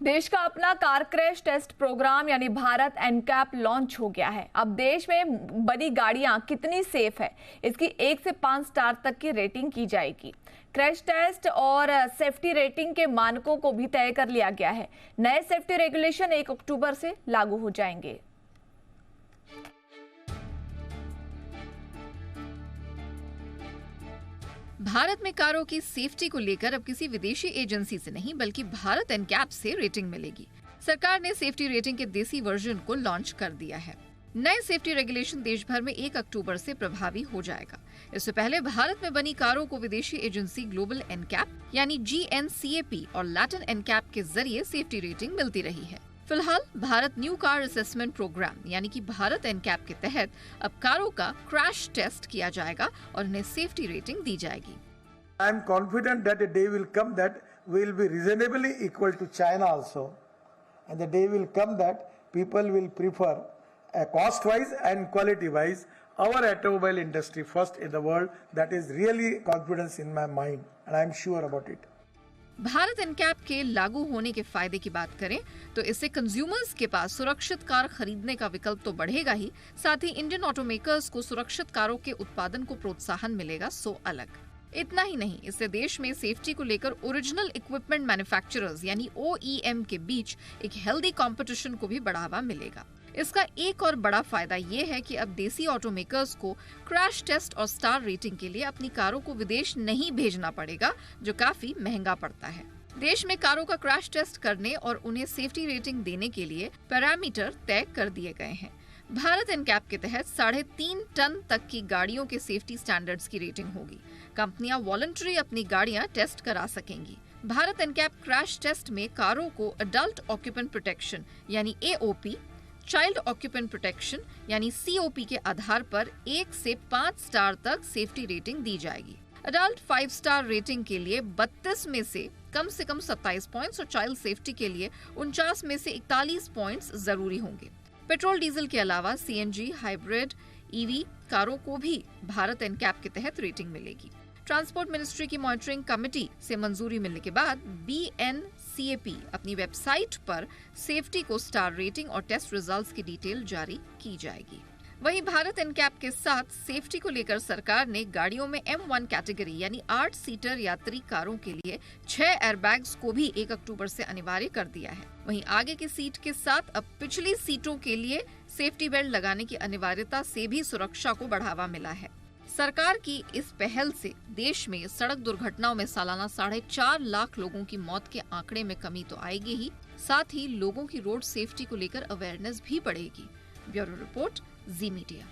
देश का अपना कार क्रैश टेस्ट प्रोग्राम यानी भारत एनकैप लॉन्च हो गया है। अब देश में बनी गाड़ियां कितनी सेफ है, इसकी 1 से 5 स्टार तक की रेटिंग की जाएगी। क्रैश टेस्ट और सेफ्टी रेटिंग के मानकों को भी तय कर लिया गया है। नए सेफ्टी रेगुलेशन 1 अक्टूबर से लागू हो जाएंगे। भारत में कारों की सेफ्टी को लेकर अब किसी विदेशी एजेंसी से नहीं बल्कि भारत एनकैप से रेटिंग मिलेगी। सरकार ने सेफ्टी रेटिंग के देसी वर्जन को लॉन्च कर दिया है। नए सेफ्टी रेगुलेशन देश भर में 1 अक्टूबर से प्रभावी हो जाएगा। इससे पहले भारत में बनी कारों को विदेशी एजेंसी ग्लोबल एनकैप यानी GNCAP और लैटिन एनकैप के जरिए सेफ्टी रेटिंग मिलती रही है। फिलहाल Bharat new car assessment program यानी कि भारत एनकैप के तहत अब कारों का क्रैश टेस्ट किया जाएगा और उन्हें सेफ्टी रेटिंग दी जाएगी। I am confident that a day will come that we will be reasonably equal to China also, and the day will come that people will prefer, cost-wise and quality-wise, our automobile industry first in the world. That is really confidence in my mind, and I am sure about it. Bharat NCAP के लागू होने के फायदे की बात करें तो इससे कंज्यूमर्स के पास सुरक्षित कार खरीदने का विकल्प तो बढ़ेगा ही, साथ ही इंडियन ऑटोमेकर्स को सुरक्षित कारों के उत्पादन को प्रोत्साहन मिलेगा, सो अलग। इतना ही नहीं, इससे देश में सेफ्टी को लेकर ओरिजिनल इक्विपमेंट मैन्युफैक्चरर्स यानी OEM के बीच एक हेल्दी कंपटीशन को भी बढ़ावा मिलेगा। इसका एक और बड़ा फायदा ये है कि अब देसी ऑटोमेकर्स को क्रैश टेस्ट और स्टार रेटिंग के लिए अपनी कारों को विदेश नहीं भेजना पड़ेगा, जो काफी महंगा पड़ता है। देश में कारों का क्रैश टेस्ट करने और उन्हें सेफ्टी रेटिंग देने के लिए पैरामीटर तय कर दिए गए हैं। भारत एनकैप के तहत 3.5 टन तक की गाड़ियों के सेफ्टी स्टैंडर्ड्स की रेटिंग होगी। कंपनियां वॉलंटरी अपनी गाड़ियां टेस्ट करा सकेंगी। भारत एनकैप क्रैश टेस्ट में कारों को अडल्ट ऑक्यूपेंट प्रोटेक्शन यानी AOP, चाइल्ड ऑक्यूपेंट प्रोटेक्शन यानी COP के आधार पर 1 से 5 स्टार तक सेफ्टी रेटिंग दी जाएगी। अडल्ट 5 स्टार रेटिंग के लिए 32 में से कम 27 पॉइंट्स और चाइल्ड सेफ्टी के लिए 49 में से 41 पॉइंट्स जरूरी होंगे। पेट्रोल डीजल के अलावा CNG, हाइब्रिड, EV कारों को भी भारत एनकैप के तहत रेटिंग मिलेगी। ट्रांसपोर्ट मिनिस्ट्री की मॉनिटरिंग कमेटी से मंजूरी मिलने के बाद BNCAP अपनी वेबसाइट पर सेफ्टी को स्टार रेटिंग और टेस्ट रिजल्ट्स की डिटेल जारी की जाएगी। वहीं भारत एनकैप के साथ सेफ्टी को लेकर सरकार ने गाड़ियों में M1 कैटेगरी यानी 8 सीटर यात्री कारों के लिए 6 एयरबैग्स को भी 1 अक्टूबर से अनिवार्य कर दिया है। वहीं आगे की सीट के साथ अब पिछली सीटों के लिए सेफ्टी बेल्ट लगाने की अनिवार्यता से भी सुरक्षा को बढ़ावा मिला है। सरकार की इस पहल से देश में सड़क दुर्घटनाओं में सालाना 4.5 लाख लोगों की मौत के आंकड़े में कमी तो आएगी ही, साथ ही लोगों की रोड सेफ्टी को लेकर अवेयरनेस भी बढ़ेगी। ब्यूरो रिपोर्ट, जी मीडिया।